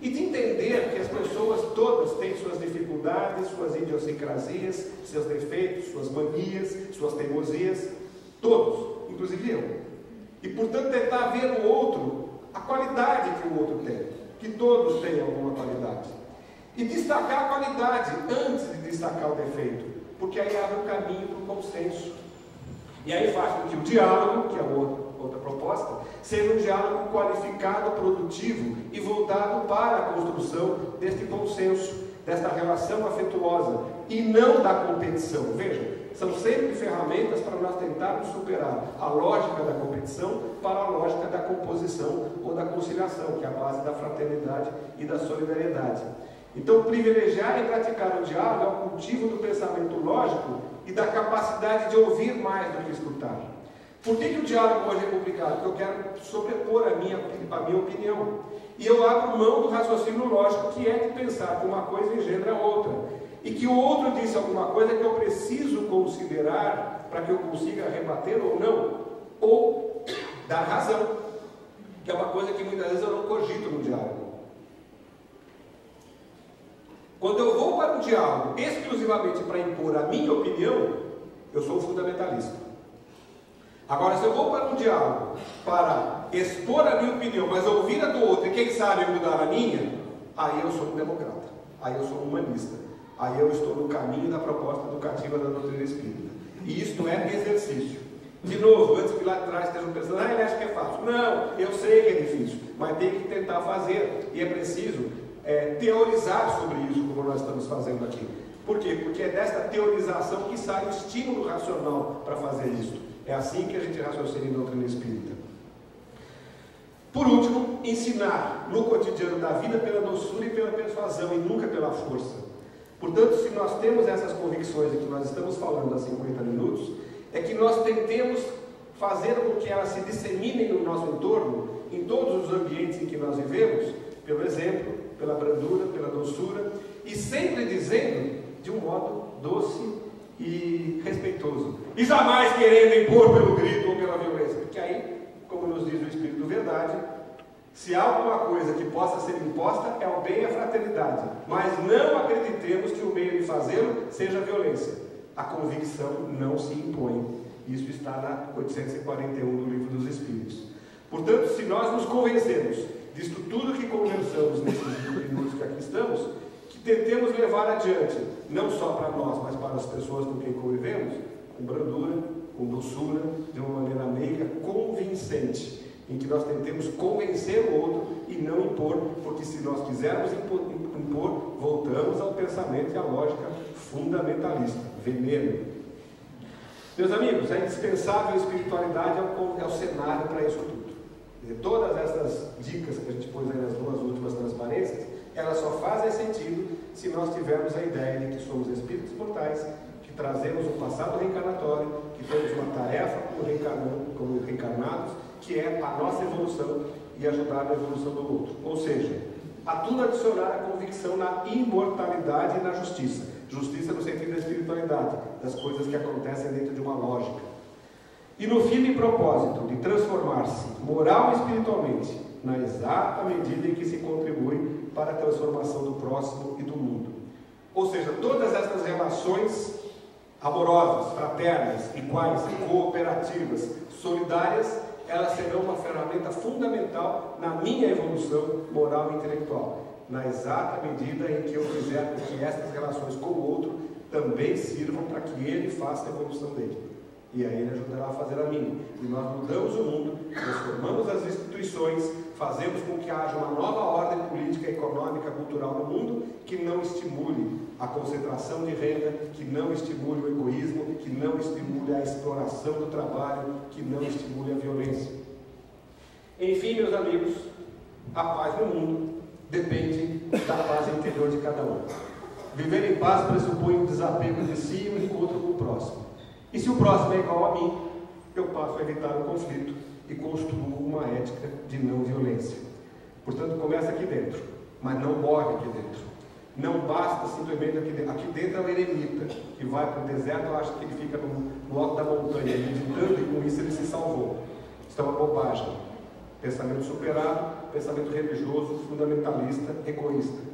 e de entender que as pessoas todas têm suas dificuldades, suas idiosincrasias, seus defeitos, suas manias, suas teimosias, todos, inclusive eu. E portanto tentar ver no outro a qualidade que o outro tem, que todos têm alguma qualidade. E destacar a qualidade antes de destacar o defeito, porque aí abre um caminho para o consenso. E aí faz com que o diálogo, que é outra proposta, seja um diálogo qualificado, produtivo e voltado para a construção deste consenso, desta relação afetuosa e não da competição. Veja, são sempre ferramentas para nós tentarmos superar a lógica da competição para a lógica da composição ou da conciliação, que é a base da fraternidade e da solidariedade. Então, privilegiar e praticar o diálogo é o cultivo do pensamento lógico e da capacidade de ouvir mais do que escutar. Por que o diálogo hoje é complicado? Porque eu quero sobrepor a minha opinião. E eu abro mão do raciocínio lógico, que é de pensar que uma coisa engendra outra. E que o outro disse alguma coisa que eu preciso considerar para que eu consiga rebater ou não, ou dar razão, que é uma coisa que muitas vezes eu não cogito no diálogo. Quando eu vou para um diálogo exclusivamente para impor a minha opinião, eu sou um fundamentalista. Agora, se eu vou para um diálogo para expor a minha opinião, mas ouvir a do outro e quem sabe mudar a minha, aí eu sou um democrata, aí eu sou um humanista, aí eu estou no caminho da proposta educativa da doutrina espírita. E isto é exercício. De novo, antes que lá atrás estejam pensando, ele acha que é fácil. Não, eu sei que é difícil, mas tem que tentar fazer. E é preciso teorizar sobre isso, como nós estamos fazendo aqui. Por quê? Porque é desta teorização que sai o estímulo racional para fazer isso. É assim que a gente raciocina em doutrina espírita. Por último, ensinar no cotidiano da vida pela doçura e pela persuasão, e nunca pela força. Portanto, se nós temos essas convicções de que nós estamos falando há 50 minutos, é que nós tentemos fazer com que elas se disseminem no nosso entorno, em todos os ambientes em que nós vivemos, pelo exemplo, pela brandura, pela doçura, e sempre dizendo de um modo doce e respeitoso, e jamais querendo impor pelo grito ou pela violência, porque aí, como nos diz o Espírito Verdade, se há alguma coisa que possa ser imposta, é o bem e a fraternidade, mas não acreditemos que o meio de fazê-lo seja a violência. A convicção não se impõe. Isso está na 841 do Livro dos Espíritos. Portanto, se nós nos convencemos disto tudo que conversamos nesses 20 minutos que aqui estamos, que tentemos levar adiante, não só para nós, mas para as pessoas com quem convivemos, com brandura, com doçura, de uma maneira meiga, convincente, em que nós tentemos convencer o outro e não impor, porque se nós quisermos impor, voltamos ao pensamento e à lógica fundamentalista, veneno. Meus amigos, é indispensável a espiritualidade, é o cenário para isso tudo. E todas essas dicas que a gente pôs aí nas duas últimas transparências, elas só fazem sentido se nós tivermos a ideia de que somos espíritos mortais, que trazemos um passado reencarnatório, que temos uma tarefa como reencarnados, que é a nossa evolução e ajudar na evolução do outro. Ou seja, a tudo adicionar a convicção na imortalidade e na justiça. Justiça no sentido da espiritualidade, das coisas que acontecem dentro de uma lógica. E no firme propósito de transformar-se moral e espiritualmente, na exata medida em que se contribui para a transformação do próximo e do mundo. Ou seja, todas essas relações amorosas, fraternas, iguais, cooperativas, solidárias, elas serão uma ferramenta fundamental na minha evolução moral e intelectual, na exata medida em que eu quiser que estas relações com o outro também sirvam para que ele faça a evolução dele. E aí ele ajudará a fazer a minha. E nós mudamos o mundo, transformamos as instituições, fazemos com que haja uma nova ordem política, econômica, cultural no mundo, que não estimule a concentração de renda, que não estimule o egoísmo, que não estimule a exploração do trabalho, que não estimule a violência. Enfim, meus amigos, a paz no mundo depende da paz interior de cada um. Viver em paz pressupõe o desapego de si e o encontro com o próximo. E se o próximo é igual a mim, eu passo a evitar o conflito e construo uma ética de não violência. Portanto, começa aqui dentro, mas não morre aqui dentro. Não basta simplesmente aqui dentro. Aqui dentro é o eremita, que vai para o deserto, acha que ele fica no alto da montanha, meditando, e com isso ele se salvou. Isso é uma bobagem. Pensamento superado, pensamento religioso, fundamentalista, egoísta.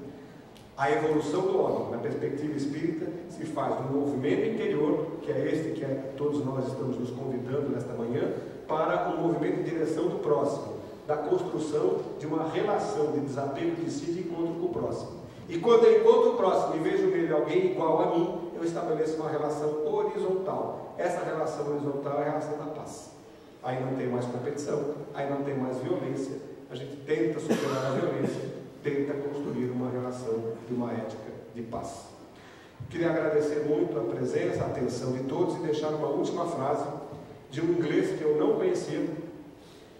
A evolução do homem, na perspectiva espírita, se faz no movimento interior, que é este que todos nós estamos nos convidando nesta manhã, para um movimento em direção do próximo, da construção de uma relação de desapego de si e de encontro com o próximo. E quando eu encontro o próximo e vejo nele alguém igual a mim, eu estabeleço uma relação horizontal. Essa relação horizontal é a relação da paz. Aí não tem mais competição, aí não tem mais violência, a gente tenta superar a violência, tenta construir uma relação de uma ética de paz. Queria agradecer muito a presença, a atenção de todos e deixar uma última frase de um inglês que eu não conhecia.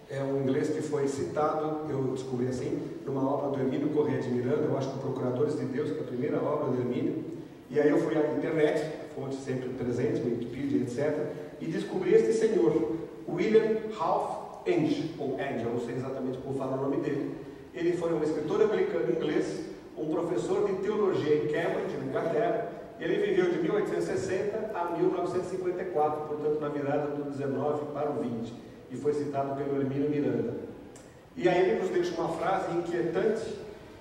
É um inglês que foi citado, eu descobri assim, numa obra do Hermínio Corrêa de Miranda, eu acho que Procuradores de Deus, que é a primeira obra do Hermínio. E aí eu fui à internet, fonte sempre presente, Wikipedia, etc., e descobri este senhor, William Ralph Angel, ou Angel, não sei exatamente como fala o nome dele. Ele foi um escritor anglicano inglês, um professor de teologia em Cambridge, na Inglaterra. Ele viveu de 1860 a 1954, portanto na virada do 19 para o 20, e foi citado pelo Hermínio Miranda. E aí ele nos deixa uma frase inquietante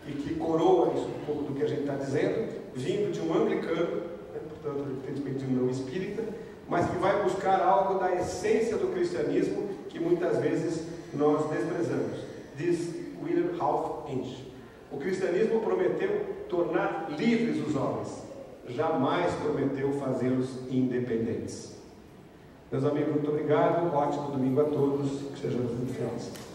e que coroa isso um pouco do que a gente está dizendo, vindo de um anglicano, portanto evidentemente de um não espírita, mas que vai buscar algo da essência do cristianismo que muitas vezes nós desprezamos. Diz William Ralph Angel: o cristianismo prometeu tornar livres os homens, jamais prometeu fazê-los independentes. Meus amigos, muito obrigado. Ótimo domingo a todos. Que sejamos muito felizes.